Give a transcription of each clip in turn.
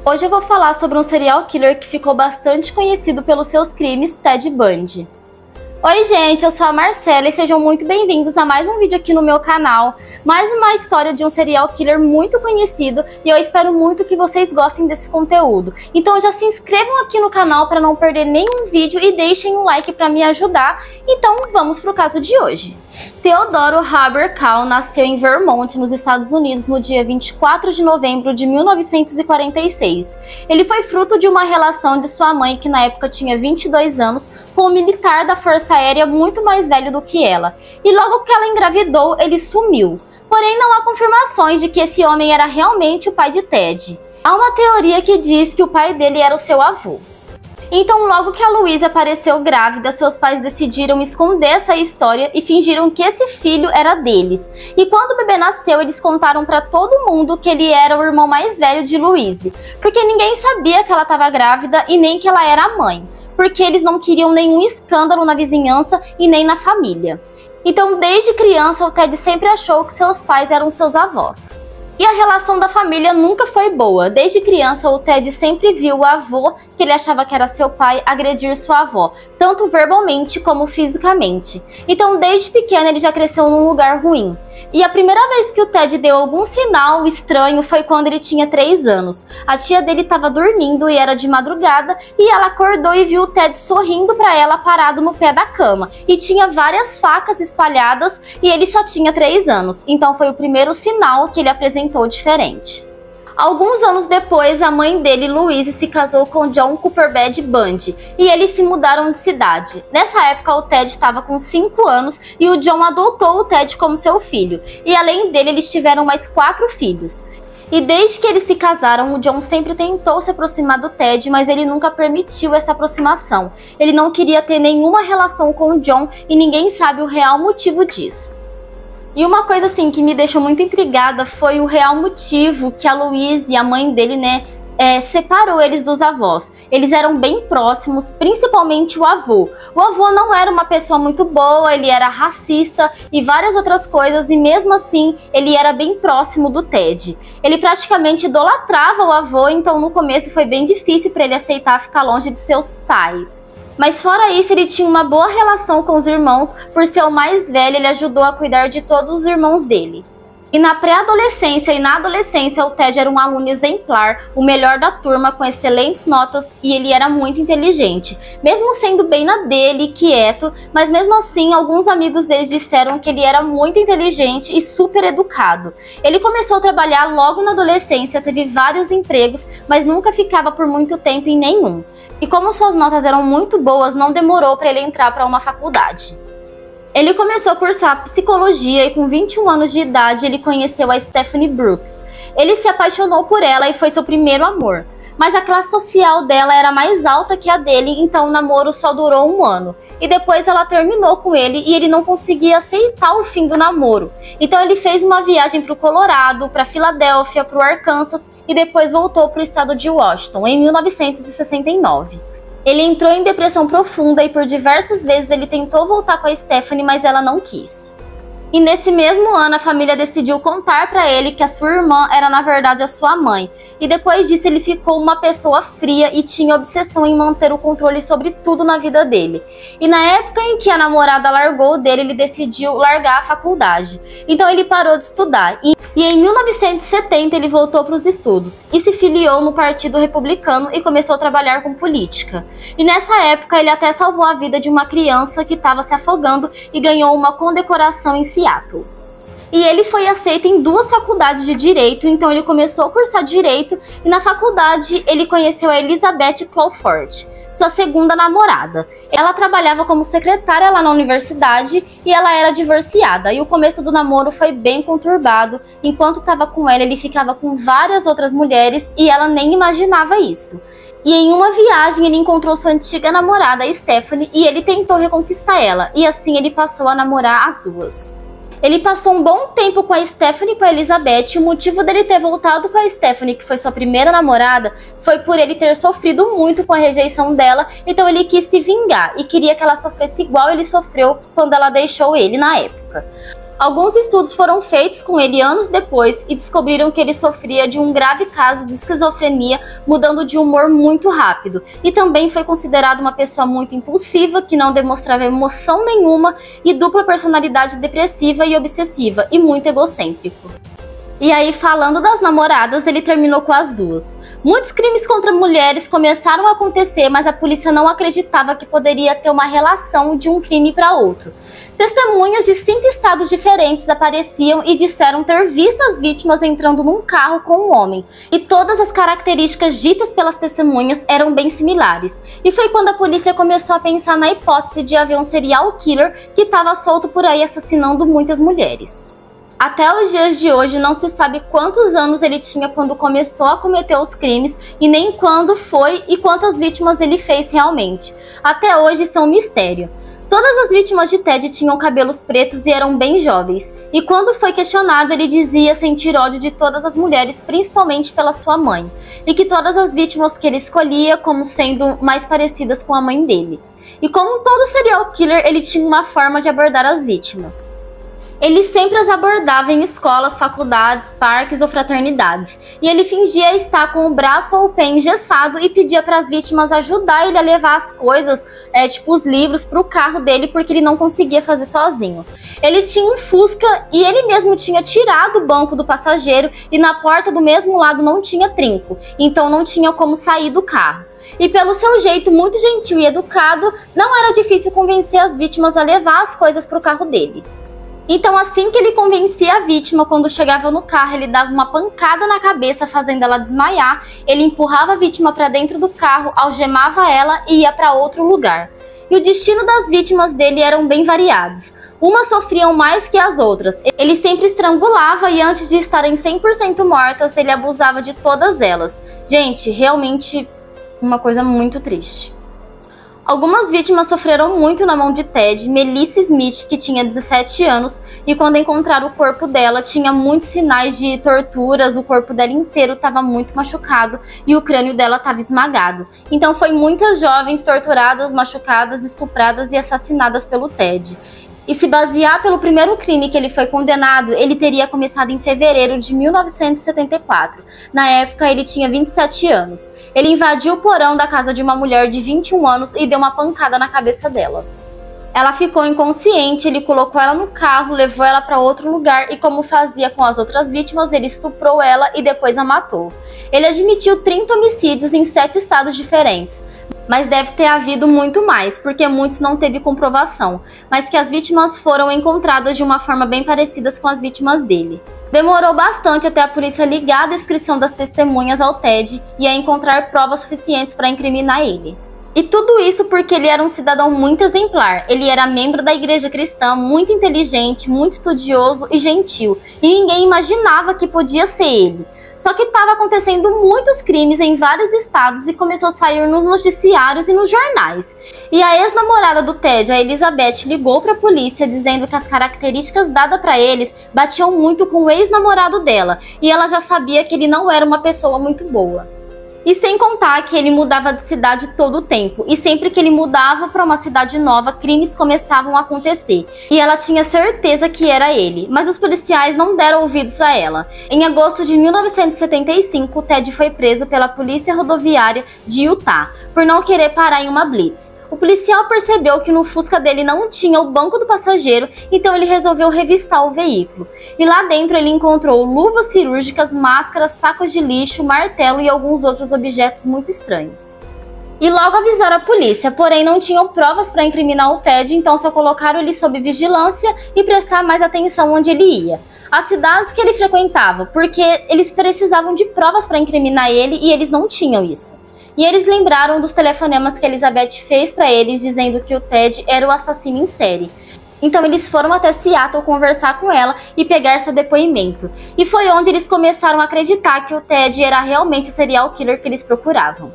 Hoje eu vou falar sobre um serial killer que ficou bastante conhecido pelos seus crimes, Ted Bundy. Oi gente, eu sou a Marcela e sejam muito bem-vindos a mais um vídeo aqui no meu canal. Mais uma história de um serial killer muito conhecido e eu espero muito que vocês gostem desse conteúdo. Então já se inscrevam aqui no canal para não perder nenhum vídeo e deixem um like para me ajudar. Então vamos para o caso de hoje. Theodore Haber-Cahl nasceu em Vermont, nos Estados Unidos, no dia 24 de novembro de 1946. Ele foi fruto de uma relação de sua mãe, que na época tinha 22 anos, com um militar da Força Aérea muito mais velho do que ela. E logo que ela engravidou, ele sumiu. Porém, não há confirmações de que esse homem era realmente o pai de Ted. Há uma teoria que diz que o pai dele era o seu avô. Então, logo que a Louise apareceu grávida, seus pais decidiram esconder essa história e fingiram que esse filho era deles. E quando o bebê nasceu, eles contaram para todo mundo que ele era o irmão mais velho de Louise, porque ninguém sabia que ela estava grávida e nem que ela era a mãe, porque eles não queriam nenhum escândalo na vizinhança e nem na família. Então, desde criança, o Ted sempre achou que seus pais eram seus avós. E a relação da família nunca foi boa. Desde criança, o Ted sempre viu o avô, que ele achava que era seu pai, agredir sua avó, tanto verbalmente como fisicamente. Então, desde pequeno, ele já cresceu num lugar ruim. E a primeira vez que o Ted deu algum sinal estranho foi quando ele tinha 3 anos. A tia dele estava dormindo e era de madrugada, e ela acordou e viu o Ted sorrindo para ela parado no pé da cama. E tinha várias facas espalhadas e ele só tinha 3 anos. Então foi o primeiro sinal que ele apresentou diferente. Alguns anos depois, a mãe dele, Louise, se casou com John Cooperbad Bundy e eles se mudaram de cidade. Nessa época, o Ted estava com 5 anos e o John adotou o Ted como seu filho. E além dele, eles tiveram mais 4 filhos. E desde que eles se casaram, o John sempre tentou se aproximar do Ted, mas ele nunca permitiu essa aproximação. Ele não queria ter nenhuma relação com o John e ninguém sabe o real motivo disso. E uma coisa assim que me deixou muito intrigada foi o real motivo que a Louise, a mãe dele, separou eles dos avós. Eles eram bem próximos, principalmente o avô. O avô não era uma pessoa muito boa, ele era racista e várias outras coisas, e mesmo assim ele era bem próximo do Ted. Ele praticamente idolatrava o avô, então no começo foi bem difícil para ele aceitar ficar longe de seus pais. Mas fora isso, ele tinha uma boa relação com os irmãos. Por ser o mais velho, ele ajudou a cuidar de todos os irmãos dele. E na pré-adolescência e na adolescência, o Ted era um aluno exemplar, o melhor da turma, com excelentes notas, e ele era muito inteligente. Mesmo sendo bem na dele, quieto, mas mesmo assim, alguns amigos deles disseram que ele era muito inteligente e super educado. Ele começou a trabalhar logo na adolescência, teve vários empregos, mas nunca ficava por muito tempo em nenhum. E como suas notas eram muito boas, não demorou para ele entrar para uma faculdade. Ele começou a cursar psicologia e com 21 anos de idade ele conheceu a Stephanie Brooks. Ele se apaixonou por ela e foi seu primeiro amor. Mas a classe social dela era mais alta que a dele, então o namoro só durou 1 ano. E depois ela terminou com ele e ele não conseguia aceitar o fim do namoro. Então ele fez uma viagem para o Colorado, para Filadélfia, para o Arkansas e depois voltou para o estado de Washington em 1969. Ele entrou em depressão profunda e por diversas vezes ele tentou voltar com a Stephanie, mas ela não quis. E nesse mesmo ano a família decidiu contar para ele que a sua irmã era na verdade a sua mãe. E depois disso ele ficou uma pessoa fria e tinha obsessão em manter o controle sobre tudo na vida dele. E na época em que a namorada largou dele, ele decidiu largar a faculdade. Então ele parou de estudar. E em 1970 ele voltou para os estudos e se filiou no Partido Republicano e começou a trabalhar com política. E nessa época ele até salvou a vida de uma criança que estava se afogando e ganhou uma condecoração em Seattle. E ele foi aceito em 2 faculdades de Direito, então ele começou a cursar Direito e na faculdade ele conheceu a Elizabeth Crawford, sua segunda namorada. Ela trabalhava como secretária lá na universidade e ela era divorciada. E o começo do namoro foi bem conturbado. Enquanto estava com ela, ele ficava com várias outras mulheres e ela nem imaginava isso. E em uma viagem ele encontrou sua antiga namorada, Stephanie, e ele tentou reconquistar ela. E assim ele passou a namorar as duas. Ele passou um bom tempo com a Stephanie e com a Elizabeth. O motivo dele ter voltado com a Stephanie, que foi sua primeira namorada, foi por ele ter sofrido muito com a rejeição dela. Então ele quis se vingar e queria que ela sofresse igual ele sofreu quando ela deixou ele na época. Alguns estudos foram feitos com ele anos depois e descobriram que ele sofria de um grave caso de esquizofrenia, mudando de humor muito rápido. E também foi considerado uma pessoa muito impulsiva, que não demonstrava emoção nenhuma, e dupla personalidade depressiva e obsessiva, e muito egocêntrico. E aí, falando das namoradas, ele terminou com as duas. Muitos crimes contra mulheres começaram a acontecer, mas a polícia não acreditava que poderia ter uma relação de um crime para outro. Testemunhas de 5 estados diferentes apareciam e disseram ter visto as vítimas entrando num carro com um homem. E todas as características ditas pelas testemunhas eram bem similares. E foi quando a polícia começou a pensar na hipótese de haver um serial killer que estava solto por aí assassinando muitas mulheres. Até os dias de hoje não se sabe quantos anos ele tinha quando começou a cometer os crimes e nem quando foi e quantas vítimas ele fez realmente. Até hoje isso é um mistério. Todas as vítimas de Ted tinham cabelos pretos e eram bem jovens. E quando foi questionado, ele dizia sentir ódio de todas as mulheres, principalmente pela sua mãe. E que todas as vítimas que ele escolhia como sendo mais parecidas com a mãe dele. E como todo serial killer, ele tinha uma forma de abordar as vítimas. Ele sempre as abordava em escolas, faculdades, parques ou fraternidades. E ele fingia estar com o braço ou o pé engessado e pedia para as vítimas ajudar ele a levar as coisas, tipo os livros, para o carro dele, porque ele não conseguia fazer sozinho. Ele tinha um Fusca e ele mesmo tinha tirado o banco do passageiro e na porta do mesmo lado não tinha trinco, então não tinha como sair do carro. E pelo seu jeito muito gentil e educado, não era difícil convencer as vítimas a levar as coisas para o carro dele. Então, assim que ele convencia a vítima, quando chegava no carro, ele dava uma pancada na cabeça, fazendo ela desmaiar. Ele empurrava a vítima para dentro do carro, algemava ela e ia para outro lugar. E o destino das vítimas dele eram bem variados. Umas sofriam mais que as outras. Ele sempre estrangulava e antes de estarem 100% mortas, ele abusava de todas elas. Gente, realmente uma coisa muito triste. Algumas vítimas sofreram muito na mão de Ted. Melissa Smith, que tinha 17 anos, e quando encontraram o corpo dela, tinha muitos sinais de torturas, o corpo dela inteiro estava muito machucado e o crânio dela estava esmagado. Então foi muitas jovens torturadas, machucadas, estupradas e assassinadas pelo Ted. E se basear pelo primeiro crime que ele foi condenado, ele teria começado em fevereiro de 1974. Na época, ele tinha 27 anos. Ele invadiu o porão da casa de uma mulher de 21 anos e deu uma pancada na cabeça dela. Ela ficou inconsciente, ele colocou ela no carro, levou ela para outro lugar e, como fazia com as outras vítimas, ele estuprou ela e depois a matou. Ele admitiu 30 homicídios em 7 estados diferentes. Mas deve ter havido muito mais, porque muitos não teve comprovação, mas que as vítimas foram encontradas de uma forma bem parecidas com as vítimas dele. Demorou bastante até a polícia ligar a descrição das testemunhas ao Ted e a encontrar provas suficientes para incriminar ele. E tudo isso porque ele era um cidadão muito exemplar. Ele era membro da igreja cristã, muito inteligente, muito estudioso e gentil, e ninguém imaginava que podia ser ele. Só que estava acontecendo muitos crimes em vários estados e começou a sair nos noticiários e nos jornais. E a ex-namorada do Ted, a Elizabeth, ligou para a polícia dizendo que as características dadas para eles batiam muito com o ex-namorado dela, e ela já sabia que ele não era uma pessoa muito boa. E sem contar que ele mudava de cidade todo o tempo, e sempre que ele mudava para uma cidade nova, crimes começavam a acontecer. E ela tinha certeza que era ele, mas os policiais não deram ouvidos a ela. Em agosto de 1975, Ted foi preso pela Polícia Rodoviária de Utah, por não querer parar em uma blitz. O policial percebeu que no Fusca dele não tinha o banco do passageiro, então ele resolveu revistar o veículo. E lá dentro ele encontrou luvas cirúrgicas, máscaras, sacos de lixo, martelo e alguns outros objetos muito estranhos. E logo avisaram a polícia, porém não tinham provas para incriminar o Ted, então só colocaram ele sob vigilância e prestar mais atenção onde ele ia. As cidades que ele frequentava, porque eles precisavam de provas para incriminar ele e eles não tinham isso. E eles lembraram dos telefonemas que Elizabeth fez para eles dizendo que o Ted era o assassino em série. Então eles foram até Seattle conversar com ela e pegar seu depoimento. E foi onde eles começaram a acreditar que o Ted era realmente o serial killer que eles procuravam.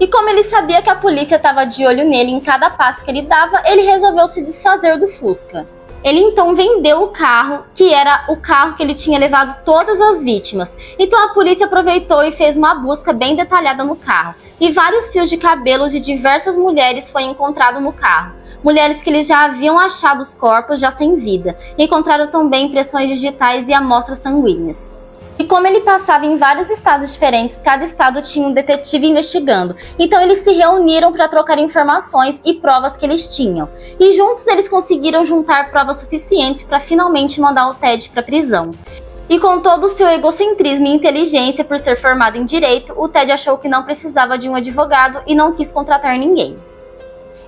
E como ele sabia que a polícia estava de olho nele em cada passo que ele dava, ele resolveu se desfazer do Fusca. Ele então vendeu o carro, que era o carro que ele tinha levado todas as vítimas. Então a polícia aproveitou e fez uma busca bem detalhada no carro. E vários fios de cabelo de diversas mulheres foi encontrado no carro. mulheres que eles já haviam achado os corpos já sem vida. Encontraram também impressões digitais e amostras sanguíneas. E como ele passava em vários estados diferentes, cada estado tinha um detetive investigando. Então eles se reuniram para trocar informações e provas que eles tinham. E juntos eles conseguiram juntar provas suficientes para finalmente mandar o Ted para a prisão. E com todo o seu egocentrismo e inteligência por ser formado em direito, o Ted achou que não precisava de um advogado e não quis contratar ninguém.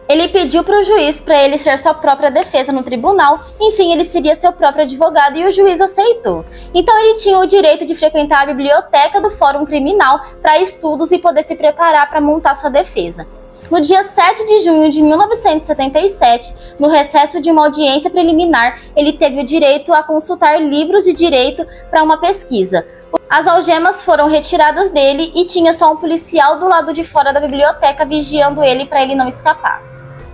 Ele pediu para o juiz para ele ser sua própria defesa no tribunal, enfim, ele seria seu próprio advogado e o juiz aceitou. Então ele tinha o direito de frequentar a biblioteca do Fórum Criminal para estudos e poder se preparar para montar sua defesa. No dia 7 de junho de 1977, no recesso de uma audiência preliminar, ele teve o direito a consultar livros de direito para uma pesquisa. As algemas foram retiradas dele e tinha só um policial do lado de fora da biblioteca vigiando ele para ele não escapar.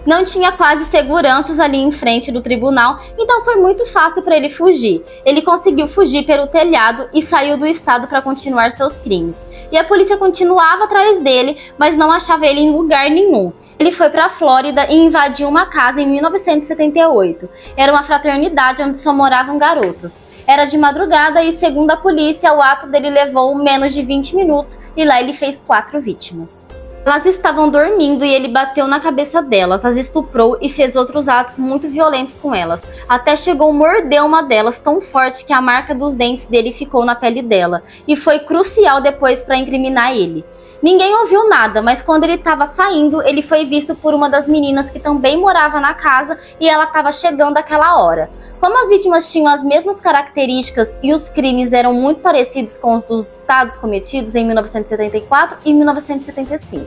Não tinha quase seguranças ali em frente do tribunal, então foi muito fácil para ele fugir. Ele conseguiu fugir pelo telhado e saiu do estado para continuar seus crimes. E a polícia continuava atrás dele, mas não achava ele em lugar nenhum. Ele foi para a Flórida e invadiu uma casa em 1978. Era uma fraternidade onde só moravam garotas. Era de madrugada e, segundo a polícia, o ato dele levou menos de 20 minutos e lá ele fez 4 vítimas. Elas estavam dormindo e ele bateu na cabeça delas, as estuprou e fez outros atos muito violentos com elas. Até chegou a morder uma delas tão forte que a marca dos dentes dele ficou na pele dela. E foi crucial depois para incriminar ele. Ninguém ouviu nada, mas quando ele estava saindo, ele foi visto por uma das meninas que também morava na casa e ela estava chegando àquela hora. Como as vítimas tinham as mesmas características e os crimes eram muito parecidos com os dos estados cometidos em 1974 e 1975,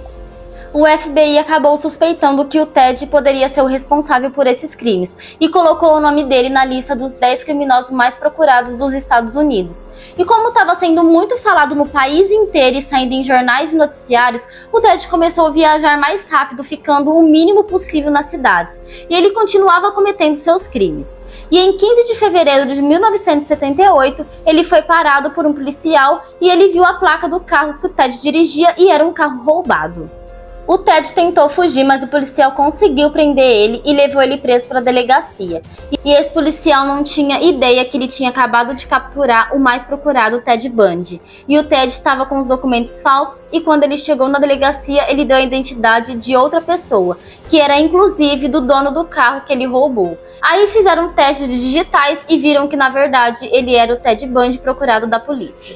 o FBI acabou suspeitando que o Ted poderia ser o responsável por esses crimes e colocou o nome dele na lista dos 10 criminosos mais procurados dos Estados Unidos. E como estava sendo muito falado no país inteiro e saindo em jornais e noticiários, o Ted começou a viajar mais rápido, ficando o mínimo possível nas cidades. E ele continuava cometendo seus crimes. E em 15 de fevereiro de 1978, ele foi parado por um policial e ele viu a placa do carro que o Ted dirigia e era um carro roubado. O Ted tentou fugir, mas o policial conseguiu prender ele e levou ele preso para a delegacia. E esse policial não tinha ideia que ele tinha acabado de capturar o mais procurado, Ted Bundy. E o Ted estava com os documentos falsos e quando ele chegou na delegacia, ele deu a identidade de outra pessoa, que era inclusive do dono do carro que ele roubou. Aí fizeram testes digitais e viram que na verdade ele era o Ted Bundy procurado da polícia.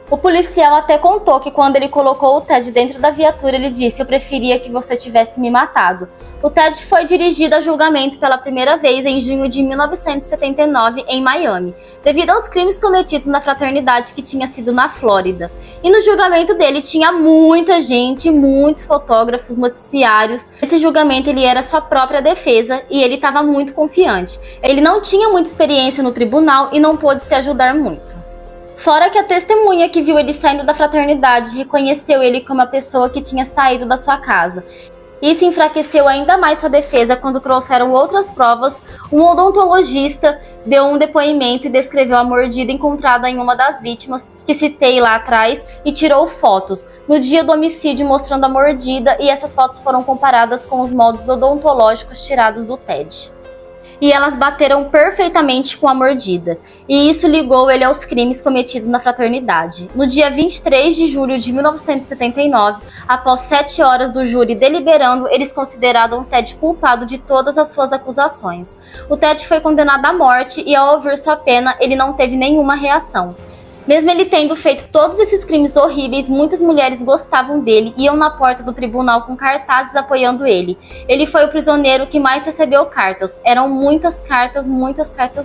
O policial até contou que quando ele colocou o Ted dentro da viatura, ele disse: "Eu preferia que você tivesse me matado". O Ted foi dirigido a julgamento pela primeira vez em junho de 1979 em Miami, devido aos crimes cometidos na fraternidade que tinha sido na Flórida. E no julgamento dele tinha muita gente, muitos fotógrafos, noticiários. Esse julgamento ele era sua própria defesa e ele estava muito confiante. Ele não tinha muita experiência no tribunal e não pôde se ajudar muito. Fora que a testemunha que viu ele saindo da fraternidade reconheceu ele como a pessoa que tinha saído da sua casa. Isso enfraqueceu ainda mais sua defesa quando trouxeram outras provas. Um odontologista deu um depoimento e descreveu a mordida encontrada em uma das vítimas, que citei lá atrás, e tirou fotos no dia do homicídio mostrando a mordida, e essas fotos foram comparadas com os moldes odontológicos tirados do Ted. E elas bateram perfeitamente com a mordida, e isso ligou ele aos crimes cometidos na fraternidade. No dia 23 de julho de 1979, após 7 horas do júri deliberando, eles consideraram o Ted culpado de todas as suas acusações. O Ted foi condenado à morte e, ao ouvir sua pena, ele não teve nenhuma reação. Mesmo ele tendo feito todos esses crimes horríveis, muitas mulheres gostavam dele e iam na porta do tribunal com cartazes apoiando ele. Ele foi o prisioneiro que mais recebeu cartas. Eram muitas cartas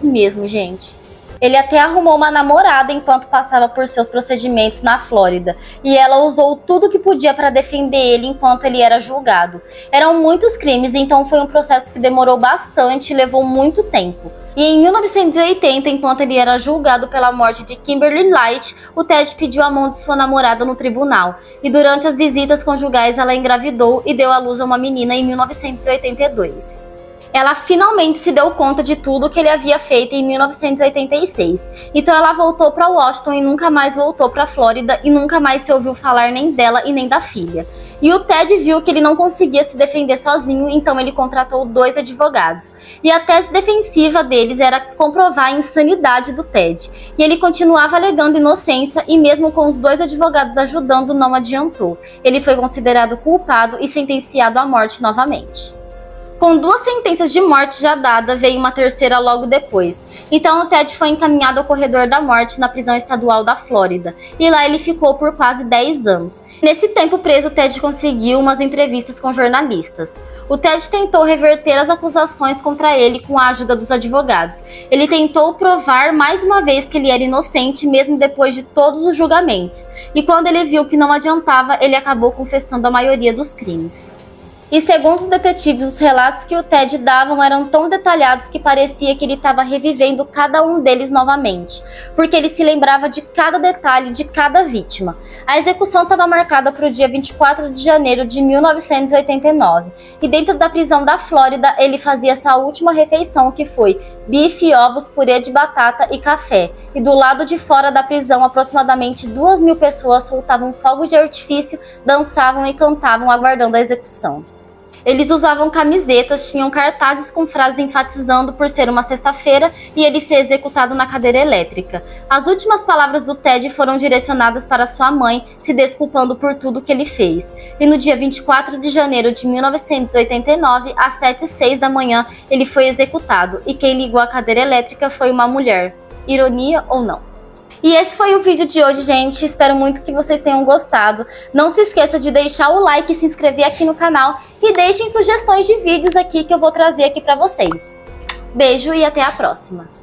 mesmo, gente. Ele até arrumou uma namorada enquanto passava por seus procedimentos na Flórida, e ela usou tudo que podia para defender ele enquanto ele era julgado. Eram muitos crimes, então foi um processo que demorou bastante e levou muito tempo. E em 1980, enquanto ele era julgado pela morte de Kimberly Light, o Ted pediu a mão de sua namorada no tribunal. E durante as visitas conjugais ela engravidou e deu à luz a uma menina em 1982. ela finalmente se deu conta de tudo que ele havia feito em 1986. Então ela voltou para Washington e nunca mais voltou para Flórida e nunca mais se ouviu falar nem dela e nem da filha. E o Ted viu que ele não conseguia se defender sozinho, então ele contratou 2 advogados. E a tese defensiva deles era comprovar a insanidade do Ted. E ele continuava alegando inocência e mesmo com os 2 advogados ajudando, não adiantou. Ele foi considerado culpado e sentenciado à morte novamente. Com 2 sentenças de morte já dadas, veio uma terceira logo depois. Então o Ted foi encaminhado ao corredor da morte na prisão estadual da Flórida. E lá ele ficou por quase 10 anos. Nesse tempo preso, o Ted conseguiu umas entrevistas com jornalistas. O Ted tentou reverter as acusações contra ele com a ajuda dos advogados. Ele tentou provar mais uma vez que ele era inocente, mesmo depois de todos os julgamentos. E quando ele viu que não adiantava, ele acabou confessando a maioria dos crimes. E segundo os detetives, os relatos que o Ted dava eram tão detalhados que parecia que ele estava revivendo cada um deles novamente, porque ele se lembrava de cada detalhe de cada vítima. A execução estava marcada para o dia 24 de janeiro de 1989, e dentro da prisão da Flórida ele fazia sua última refeição, que foi bife, ovos, purê de batata e café. E do lado de fora da prisão, aproximadamente 2.000 pessoas soltavam fogos de artifício, dançavam e cantavam aguardando a execução. Eles usavam camisetas, tinham cartazes com frases enfatizando por ser uma sexta-feira e ele ser executado na cadeira elétrica. As últimas palavras do Ted foram direcionadas para sua mãe, se desculpando por tudo que ele fez. E no dia 24 de janeiro de 1989, às 7h06 da manhã, ele foi executado. E quem ligou a cadeira elétrica foi uma mulher. Ironia ou não? E esse foi o vídeo de hoje, gente. Espero muito que vocês tenham gostado. Não se esqueça de deixar o like e se inscrever aqui no canal. E deixem sugestões de vídeos aqui que eu vou trazer aqui pra vocês. Beijo e até a próxima.